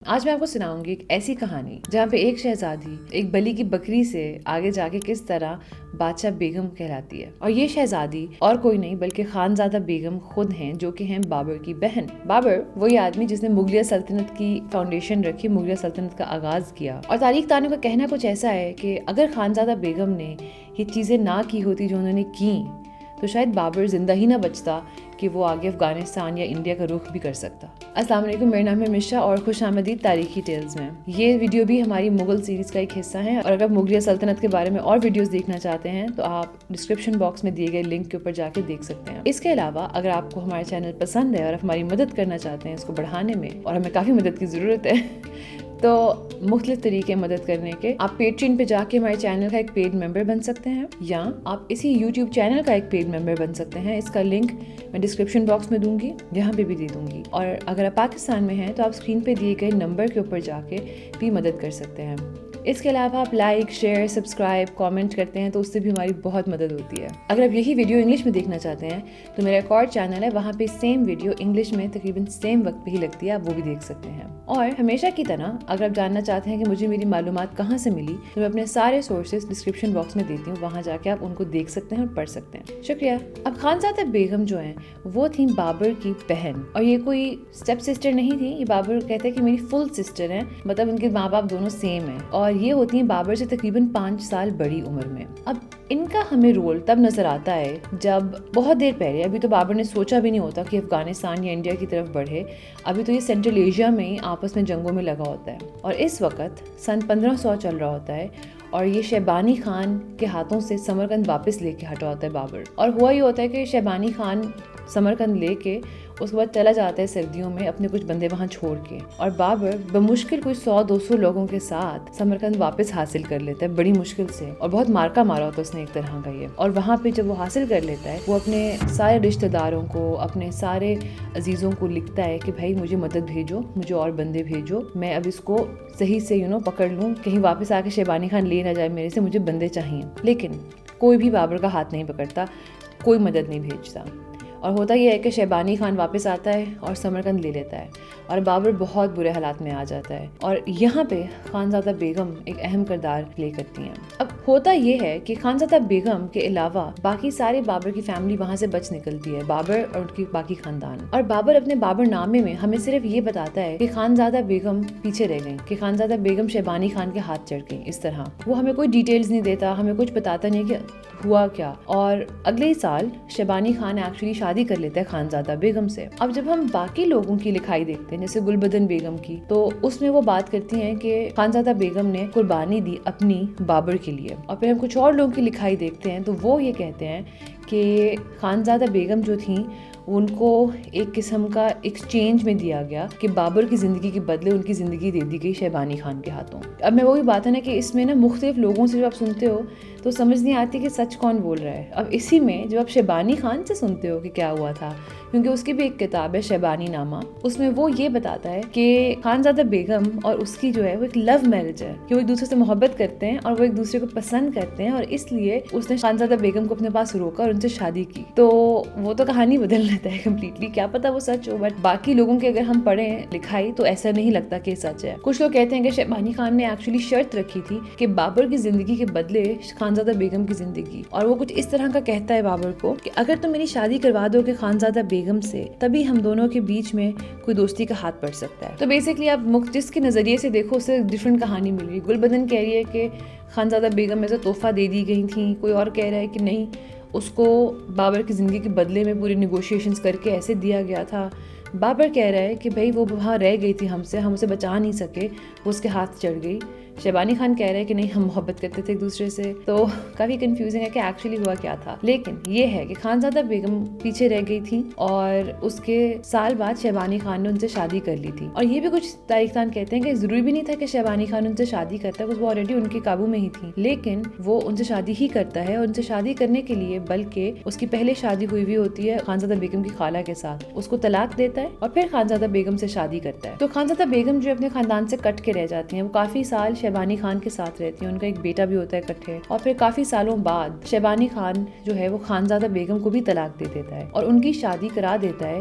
آج میں آپ کو سناؤں گی ایک ایسی کہانی جہاں پہ ایک شہزادی ایک بلی کی بکری سے آگے جا کے کس طرح بادشاہ بیگم کہلاتی ہے. اور یہ شہزادی اور کوئی نہیں بلکہ خانزادہ بیگم خود ہیں، جو کہ ہیں بابر کی بہن. بابر وہی آدمی جس نے مغلیہ سلطنت کی فاؤنڈیشن رکھی، مغلیہ سلطنت کا آغاز کیا. اور تاریخ دانوں کا کہنا کچھ ایسا ہے کہ اگر خانزادہ بیگم نے یہ چیزیں نہ کی ہوتی جو انہوں نے کی، تو شاید بابر زندہ ہی نہ بچتا کہ وہ آگے افغانستان یا انڈیا کا رخ بھی کر سکتا. السلام علیکم، میرا نام ہے مشا اور خوش آمدید تاریخی ٹیلز میں. یہ ویڈیو بھی ہماری مغل سیریز کا ایک حصہ ہے، اور اگر آپ مغلیہ سلطنت کے بارے میں اور ویڈیوز دیکھنا چاہتے ہیں تو آپ ڈسکرپشن باکس میں دیے گئے لنک کے اوپر جا کے دیکھ سکتے ہیں. اس کے علاوہ اگر آپ کو ہمارا چینل پسند ہے اور آپ ہماری مدد کرنا چاہتے ہیں اس کو بڑھانے میں، اور ہمیں کافی مدد کی ضرورت ہے، تو مختلف طریقے مدد کرنے کے. آپ پیٹرین پہ جا کے ہمارے چینل کا ایک پیڈ ممبر بن سکتے ہیں، یا آپ اسی یوٹیوب چینل کا ایک پیڈ ممبر بن سکتے ہیں. اس کا لنک میں ڈسکرپشن باکس میں دوں گی، یہاں پہ بھی دے دوں گی. اور اگر آپ پاکستان میں ہیں تو آپ اسکرین پہ دیے گئے نمبر کے اوپر جا کے بھی مدد کر سکتے ہیں. اس کے علاوہ آپ لائک، شیئر، سبسکرائب، کامنٹ کرتے ہیں تو اس سے بھی ہماری بہت مدد ہوتی ہے. اگر آپ یہی ویڈیو انگلش میں دیکھنا چاہتے ہیں تو میرا ایک اور چینل ہے، وہاں پہ سیم ویڈیو انگلش میں تقریباً سیم وقت پہ ہی لگتی ہے، آپ وہ بھی دیکھ سکتے ہیں. اور ہمیشہ کی طرح اگر آپ جاننا چاہتے ہیں کہ مجھے میری معلومات کہاں سے ملی، تو میں اپنے سارے سورسز ڈسکرپشن باکس میں دیتی ہوں، وہاں جا کے آپ ان کو دیکھ سکتے ہیں اور پڑھ سکتے ہیں. شکریہ. اب خانزادہ بیگم جو ہیں وہ تھیں بابر کی بہن، اور یہ کوئی اسٹیپ سسٹر نہیں تھی. یہ بابر کہتے ہیں کہ میری فل سسٹر ہیں، مطلب ان کے ماں باپ دونوں سیم ہیں، اور یہ ہوتی ہیں بابر سے تقریباً 5 سال بڑی عمر میں. اب ان کا ہمیں رول تب نظر آتا ہے جب بہت دیر پہلے، ابھی تو بابر نے سوچا بھی نہیں ہوتا کہ افغانستان یا انڈیا کی طرف بڑھے، ابھی تو یہ سینٹرل ایشیا میں آپس میں جنگوں میں لگا ہوتا ہے. اور اس وقت سن 1500 چل رہا ہوتا ہے، اور یہ شیبانی خان کے ہاتھوں سے سمرقند واپس لے کے ہٹا ہوتا ہے بابر. اور ہوا یہ ہوتا ہے کہ شیبانی خان سمرقند لے کے اس کے بعد چلا جاتا ہے سردیوں میں اپنے کچھ بندے وہاں چھوڑ کے، اور بابر بمشکل کوئی 100-200 لوگوں کے ساتھ سمرقند واپس حاصل کر لیتا ہے، بڑی مشکل سے. اور بہت مارکا مارا ہوتا ہے اس نے ایک طرح کا یہ. اور وہاں پہ جب وہ حاصل کر لیتا ہے، وہ اپنے سارے رشتہ داروں کو، اپنے سارے عزیزوں کو لکھتا ہے کہ بھائی مجھے مدد بھیجو، مجھے اور بندے بھیجو، میں اب اس کو صحیح سے پکڑ لوں، کہیں واپس آ کے شیبانی خان لے نہ جائے میرے سے، مجھے بندے چاہیے. لیکن کوئی بھی بابر کا ہاتھ نہیں پکڑتا، کوئی مدد نہیں بھیجتا. اور ہوتا یہ ہے کہ شیبانی خان واپس آتا ہے اور سمرقند لے لیتا ہے، اور بابر بہت برے حالات میں آ جاتا ہے. اور یہاں پہ خانزادہ بیگم ایک اہم کردار پلے کرتی ہیں. اب ہوتا یہ ہے کہ خانزادہ بیگم کے علاوہ باقی سارے بابر کی فیملی وہاں سے بچ نکلتی ہے، بابر اور ان کی باقی خاندان. اور بابر اپنے بابر نامے میں ہمیں صرف یہ بتاتا ہے کہ خانزادہ بیگم پیچھے رہ گئیں، کہ خانزادہ بیگم شیبانی خان کے ہاتھ چڑھ گئیں. اس طرح وہ ہمیں کوئی ڈیٹیلز نہیں دیتا، ہمیں کچھ بتاتا نہیں کہ ہوا کیا. اور اگلے ہی سال شیبانی خان ایکچولی شادی کر لیتا ہے خانزادہ بیگم سے. اب جب ہم باقی لوگوں کی لکھائی دیکھتے ہیں، جیسے گلبدن بیگم کی، تو اس میں وہ بات کرتی ہیں کہ خانزادہ بیگم نے قربانی دی اپنی بابر کے لیے. اور پھر ہم کچھ اور لوگوں کی لکھائی دیکھتے ہیں تو وہ یہ کہتے ہیں کہ خانزادہ بیگم جو تھیں ان کو ایک قسم کا ایکسچینج میں دیا گیا، کہ بابر کی زندگی کے بدلے ان کی زندگی دے دی گئی شیبانی خان کے ہاتھوں. اب میں وہی بات ہے نا کہ اس میں مختلف لوگوں سے جب آپ سنتے ہو تو سمجھ نہیں آتی کہ سچ کون بول رہا ہے. اب اسی میں جب آپ شیبانی خان سے سنتے ہو کہ کیا ہوا تھا، کیونکہ اس کی بھی ایک کتاب ہے شیبانی نامہ، اس میں وہ یہ بتاتا ہے کہ خانزادہ بیگم اور اس کی جو ہے وہ ایک لو میرج ہے، کہ وہ ایک دوسرے سے محبت کرتے ہیں اور وہ ایک دوسرے کو پسند کرتے ہیں، اور اس لیے اس نے خانزادہ بیگم کو اپنے پاس روکا اور ان سے شادی کی. تو وہ تو کہانی بدل لیتا ہے کمپلیٹلی، کیا پتا وہ سچ ہو، بٹ باقی لوگوں کے اگر ہم پڑھیں لکھائی تو ایسا نہیں لگتا کہ سچ ہے. کچھ لوگ کہتے ہیں کہ شیبانی خان نے ایکچولی شرط رکھی تھی کہ بابر کی زندگی کے بدلے خانزادہ بیگم کی زندگی، اور وہ کچھ اس طرح کا کہتا ہے بابر کو کہ اگر تم میری شادی کروا دو کہ خانزادہ بیگم سے، تبھی ہم دونوں کے بیچ میں کوئی دوستی کا ہاتھ پڑ سکتا ہے. تو بیسکلی آپ جس کے نظریے سے دیکھو اسے ڈفرینٹ کہانی مل رہی. گلبدن کہہ رہی ہے کہ خانزادہ بیگم میں سے تحفہ دے دی گئی تھیں، کوئی اور کہہ رہا ہے کہ نہیں، اس کو بابر کی زندگی کے بدلے میں پوری نیگوشیشنز کر کے ایسے دیا گیا تھا. بابر کہہ رہا ہے کہ بھائی وہ وہاں رہ گئی تھی ہم اسے بچا نہیں سکے، وہ اس کے ہاتھ چڑھ گئی. شیبانی خان کہہ رہے ہیں کہ نہیں، ہم محبت کرتے تھے ایک دوسرے سے. تو کافی کنفیوزنگ ہے کہ ایکچولی ہوا کیا تھا. لیکن یہ ہے کہ خانزادہ بیگم پیچھے رہ گئی تھی، اور اس کے سال بعد شیبانی خان نے ان سے شادی کر لی تھی. اور یہ بھی کچھ تاریخ دان کہتے ہیں کہ ضروری بھی نہیں تھا کہ شیبانی خان ان سے شادی کرتا ہے، وہ آلریڈی ان کے قابو میں ہی تھی، لیکن وہ ان سے شادی ہی کرتا ہے. اور ان سے شادی کرنے کے لیے بلکہ اس کی پہلے شادی ہوئی ہوتی ہے خانزادہ بیگم کی خالہ کے ساتھ، اس کو طلاق دیتا ہے اور پھر خانزادہ بیگم سے شادی کرتا ہے. تو خانزادہ بیگم جو اپنے خاندان سے کٹ کے رہ جاتی ہیں، وہ کافی سال شیبانی خان کے ساتھ رہتی ہیں. ان کا ایک بیٹا بھی ہوتا ہے اکٹھے. اور پھر کافی سالوں بعد شیبانی خان جو ہے وہ خانزادہ بیگم کو بھی طلاق دے دیتا ہے اور ان کی شادی کرا دیتا ہے